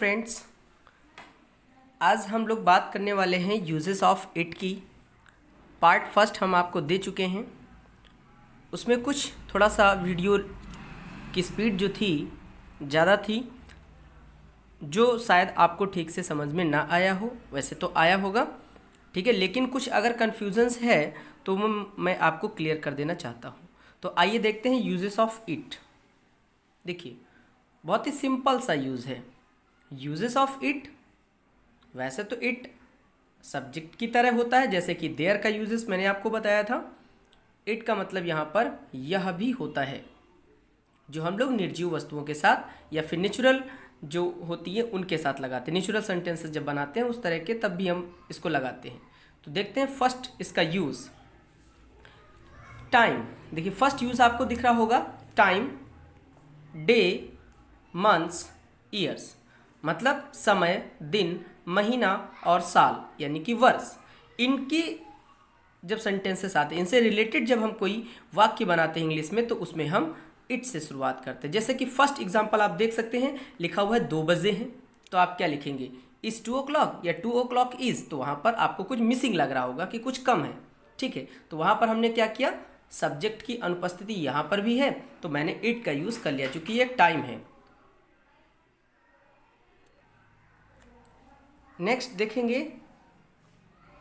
Friends, आज हम लोग बात करने वाले हैं यूजेस ऑफ इट की। पार्ट फर्स्ट हम आपको दे चुके हैं। उसमें कुछ थोड़ा सा वीडियो की स्पीड जो थी ज़्यादा थी, जो शायद आपको ठीक से समझ में ना आया हो। वैसे तो आया होगा, ठीक है, लेकिन कुछ अगर कन्फ्यूजन्स है तो मैं आपको क्लियर कर देना चाहता हूँ। तो आइए देखते हैं यूजेस ऑफ इट। देखिए, बहुत ही सिंपल सा यूज़ है यूजेस ऑफ इट। वैसे तो इट सब्जेक्ट की तरह होता है, जैसे कि देयर का यूजेस मैंने आपको बताया था। इट का मतलब यहाँ पर यह भी होता है, जो हम लोग निर्जीव वस्तुओं के साथ या फिर नेचुरल जो होती है उनके साथ लगाते हैं। नेचुरल सेंटेंसेस जब बनाते हैं उस तरह के, तब भी हम इसको लगाते हैं। तो देखते हैं फर्स्ट इसका यूज़, टाइम। देखिए, फर्स्ट यूज़ आपको दिख रहा होगा, टाइम, डे, मंथ्स, ईयर्स, मतलब समय, दिन, महीना और साल यानी कि वर्ष। इनकी जब सेंटेंसेस आते हैं, इनसे रिलेटेड जब हम कोई वाक्य बनाते हैं इंग्लिश में, तो उसमें हम इट से शुरुआत करते हैं। जैसे कि फर्स्ट एग्जांपल आप देख सकते हैं, लिखा हुआ है 2 बजे हैं, तो आप क्या लिखेंगे, इज़ 2 o'clock या 2 o'clock इज़। तो वहाँ पर आपको कुछ मिसिंग लग रहा होगा कि कुछ कम है, ठीक है। तो वहाँ पर हमने क्या किया, सब्जेक्ट की अनुपस्थिति यहाँ पर भी है, तो मैंने इट का यूज़ कर लिया, चूँकि ये टाइम है। नेक्स्ट देखेंगे,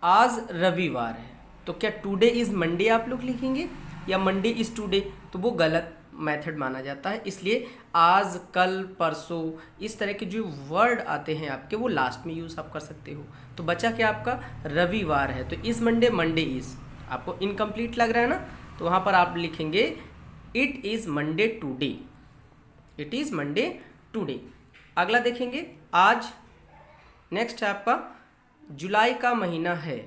आज रविवार है, तो क्या टुडे इज़ मंडे आप लोग लिखेंगे या मंडे इज़ टुडे? तो वो गलत मेथड माना जाता है। इसलिए आज, कल, परसों, इस तरह के जो वर्ड आते हैं आपके, वो लास्ट में यूज़ आप कर सकते हो। तो बचा क्या आपका, रविवार है, तो इज़ मंडे, मंडे इज़। आपको इनकम्प्लीट लग रहा है ना, तो वहाँ पर आप लिखेंगे it is Monday today, it is Monday today. अगला देखेंगे, आज। नेक्स्ट है आपका जुलाई का महीना है,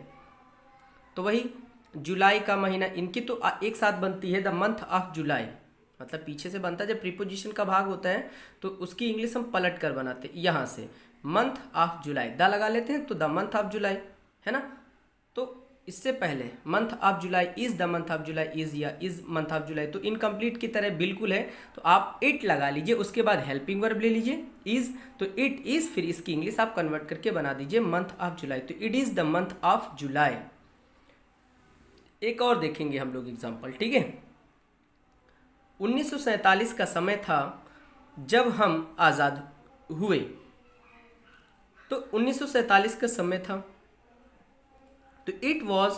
तो वही जुलाई का महीना, इनकी तो एक साथ बनती है, द मंथ ऑफ जुलाई। मतलब पीछे से बनता है, जब प्रीपोजिशन का भाग होता है तो उसकी इंग्लिश हम पलट कर बनाते हैं। यहाँ से मंथ ऑफ जुलाई, द लगा लेते हैं, तो द मंथ ऑफ जुलाई है ना। तो इससे पहले month of July, is the month of July, is या इज़ मंथ ऑफ जुलाई, तो इनकम्प्लीट की तरह बिल्कुल है। तो आप इट लगा लीजिए, उसके बाद हेल्पिंग वर्ब ले लीजिए इज़, तो इट इज़, फिर इसकी इंग्लिश आप कन्वर्ट करके बना दीजिए मंथ ऑफ जुलाई, तो it is the month of July. एक और देखेंगे हम लोग एग्जाम्पल, ठीक है। 1947 का समय था जब हम आज़ाद हुए, तो 1947 का समय था, तो it was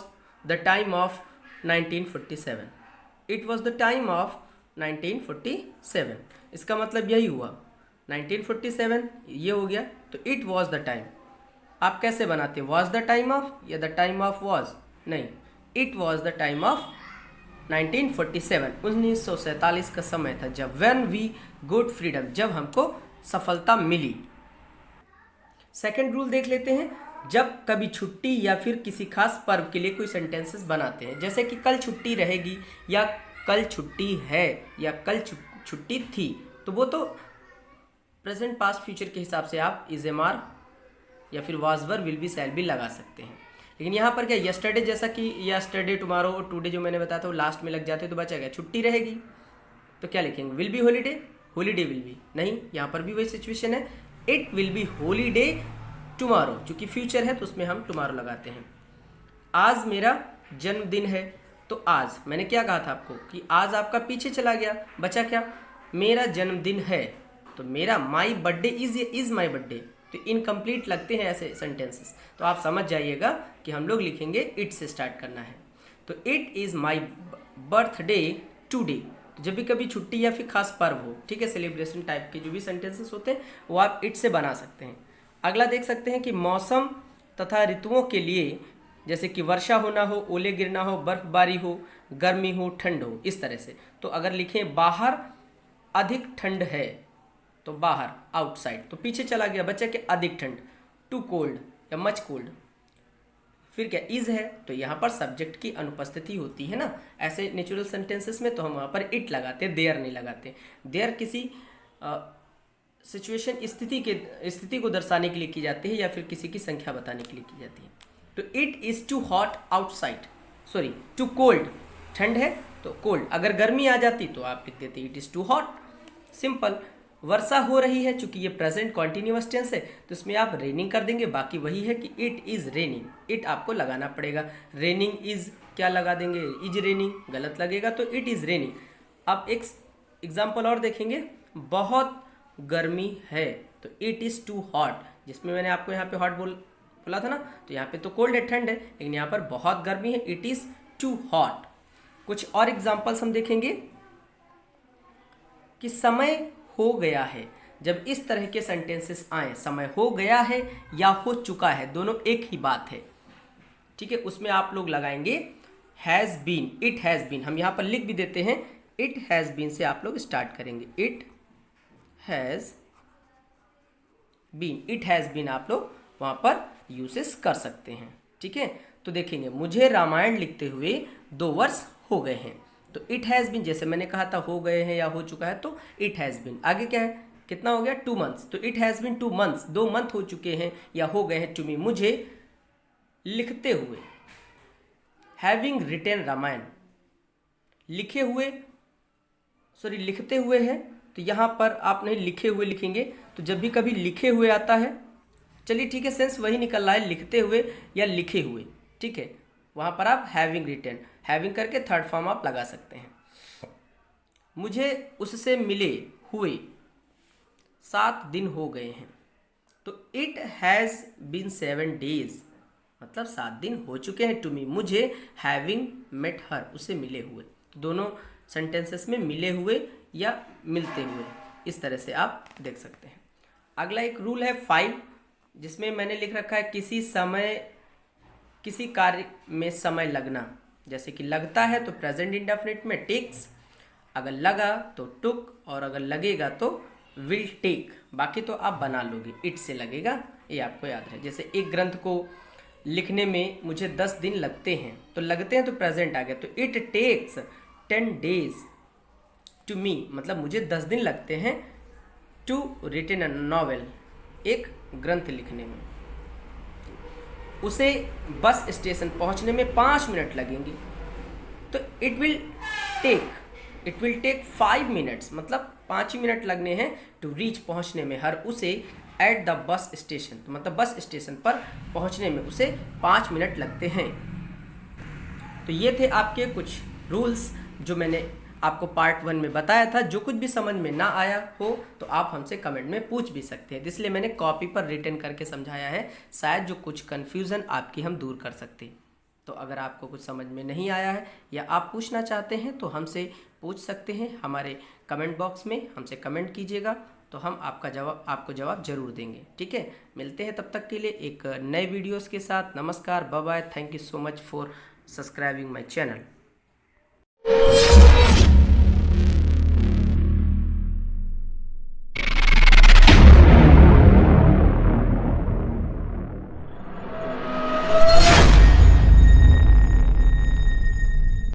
the time of 1947, it was the time of 1947। इसका मतलब यही हुआ, 1947 ये हो गया, तो इट वॉज द टाइम। आप कैसे बनाते, वॉज द टाइम ऑफ या द टाइम ऑफ वॉज? नहीं, it was the time of 1947, 1947 का समय था जब, व्हेन वी गुड फ्रीडम, जब हमको सफलता मिली। सेकेंड रूल देख लेते हैं, जब कभी छुट्टी या फिर किसी खास पर्व के लिए कोई सेंटेंसेस बनाते हैं, जैसे कि कल छुट्टी रहेगी या कल छुट्टी है या कल छुट्टी थी, तो वो तो प्रेजेंट, पास्ट, फ्यूचर के हिसाब से आप इज, एम आर या फिर was, were, will be, shall be लगा सकते हैं। लेकिन यहाँ पर क्या, यस्टरडे, जैसा कि यस्टरडे, टुमारो और टुडे जो मैंने बताया था वो लास्ट में लग जाते, तो बचा गया छुट्टी रहेगी, तो क्या लिखेंगे, will be holiday, holiday will be. नहीं, यहाँ पर भी वही सिचुएशन है, it will be holiday tomorrow, चूँकि फ्यूचर है तो उसमें हम टुमारो लगाते हैं। आज मेरा जन्मदिन है, तो आज, मैंने क्या कहा था आपको कि आज आपका पीछे चला गया, बचा क्या, मेरा जन्मदिन है, तो मेरा, my birthday is my birthday, तो इनकम्प्लीट लगते हैं ऐसे सेंटेंसेस। तो आप समझ जाइएगा कि हम लोग लिखेंगे इट से स्टार्ट करना है, तो it is my birthday today. तो जब भी कभी छुट्टी या फिर खास पर्व हो, ठीक है, सेलिब्रेशन टाइप के जो भी सेंटेंसेस होते हैं वो आप इट से बना सकते हैं। अगला देख सकते हैं कि मौसम तथा ऋतुओं के लिए, जैसे कि वर्षा होना हो, ओले गिरना हो, बर्फबारी हो, गर्मी हो, ठंड हो, इस तरह से। तो अगर लिखें बाहर अधिक ठंड है, तो बाहर, आउटसाइड, तो पीछे चला गया, बच्चा के अधिक ठंड, टू कोल्ड या मच कोल्ड। फिर क्या, इज़ है, तो यहाँ पर सब्जेक्ट की अनुपस्थिति होती है ना, ऐसे नेचुरल सेंटेंसेस में, तो हम वहाँ पर इट लगाते हैं, देयर नहीं लगाते। देयर किसी सिचुएशन, स्थिति को दर्शाने के लिए की जाती है या फिर किसी की संख्या बताने के लिए की जाती है। तो it is too hot outside, sorry too cold, ठंड है तो कोल्ड। अगर गर्मी आ जाती तो आप लिख देते it is too hot, simple. वर्षा हो रही है, चूंकि ये प्रेजेंट कॉन्टिन्यूअस टेंस है तो इसमें आप रेनिंग कर देंगे, बाकी वही है कि इट इज़ रेनिंग। इट आपको लगाना पड़ेगा, रेनिंग इज़ क्या लगा देंगे, इज रेनिंग, गलत लगेगा तो इट इज़ रेनिंग। अब एक एग्जाम्पल और देखेंगे, बहुत गर्मी है तो इट इज़ टू हॉट, जिसमें मैंने आपको यहाँ पे हॉट बोला था ना, तो यहाँ पे तो कोल्ड है, ठंड है, लेकिन यहाँ पर बहुत गर्मी है, इट इज़ टू हॉट। कुछ और एग्जाम्पल्स हम देखेंगे कि समय हो गया है। जब इस तरह के सेंटेंसेस आए, समय हो गया है या हो चुका है, दोनों एक ही बात है, ठीक है, उसमें आप लोग लगाएंगे has been, it has been. हम यहाँ पर लिख भी देते हैं, इट हैज़ बीन से आप लोग स्टार्ट करेंगे, it has been, it has been आप लोग वहाँ पर यूसेस कर सकते हैं, ठीक है। तो देखेंगे, मुझे रामायण लिखते हुए 2 वर्ष हो गए हैं, तो इट हैज़ बीन, जैसे मैंने कहा था हो गए हैं या हो चुका है, तो इट हैज़ बीन। आगे क्या है, कितना हो गया, 2 मंथ्स, तो it has been 2 months, 2 month हो चुके हैं या हो गए हैं टू मी, मुझे लिखते हुए, हैविंग रिटेन रामायण, लिखे हुए, सॉरी लिखते हुए है, तो यहाँ पर आप नहीं लिखे हुए लिखेंगे, तो जब भी कभी लिखे हुए आता है, चलिए ठीक है, सेंस वही निकल रहा है, लिखते हुए या लिखे हुए, ठीक है, वहाँ पर आप हैविंग रिटेन, हैविंग करके थर्ड फॉर्म आप लगा सकते हैं। मुझे उससे मिले हुए 7 दिन हो गए हैं, तो इट हैज़ बीन 7 डेज, मतलब 7 दिन हो चुके हैं टू मी, मुझे हैविंग मेट हर, उससे मिले हुए, दोनों सेंटेंसेस में मिले हुए या मिलते हुए, इस तरह से आप देख सकते हैं। अगला एक रूल है 5, जिसमें मैंने लिख रखा है किसी समय, किसी कार्य में समय लगना, जैसे कि लगता है तो प्रेजेंट इंडेफिनिट में टेक्स, अगर लगा तो टुक, और अगर लगेगा तो विल टेक, बाकी तो आप बना लोगे, इट से लगेगा, ये आपको याद है। जैसे एक ग्रंथ को लिखने में मुझे 10 दिन लगते हैं, तो लगते हैं तो प्रेजेंट आ गया, तो it takes 10 days to me, मतलब मुझे 10 दिन लगते हैं टू रिटन अ नॉवेल, एक ग्रंथ लिखने में। उसे बस स्टेशन पहुंचने में 5 मिनट लगेंगे, तो इट विल टेक 5 मिनट्स, मतलब 5 ही मिनट लगने हैं टू रीच, पहुंचने में, हर उसे एट द बस स्टेशन, तो मतलब बस स्टेशन पर पहुंचने में उसे 5 मिनट लगते हैं। तो ये थे आपके कुछ रूल्स जो मैंने आपको पार्ट 1 में बताया था। जो कुछ भी समझ में ना आया हो तो आप हमसे कमेंट में पूछ भी सकते हैं, इसलिए मैंने कॉपी पर रिटन करके समझाया है, शायद जो कुछ कन्फ्यूज़न आपकी हम दूर कर सकते। तो अगर आपको कुछ समझ में नहीं आया है या आप पूछना चाहते हैं तो हमसे पूछ सकते हैं, हमारे कमेंट बॉक्स में हमसे कमेंट कीजिएगा, तो हम आपको जवाब जरूर देंगे, ठीक है। मिलते हैं तब तक के लिए एक नए वीडियोस के साथ। नमस्कार, bye bye, thank you so much for subscribing my channel.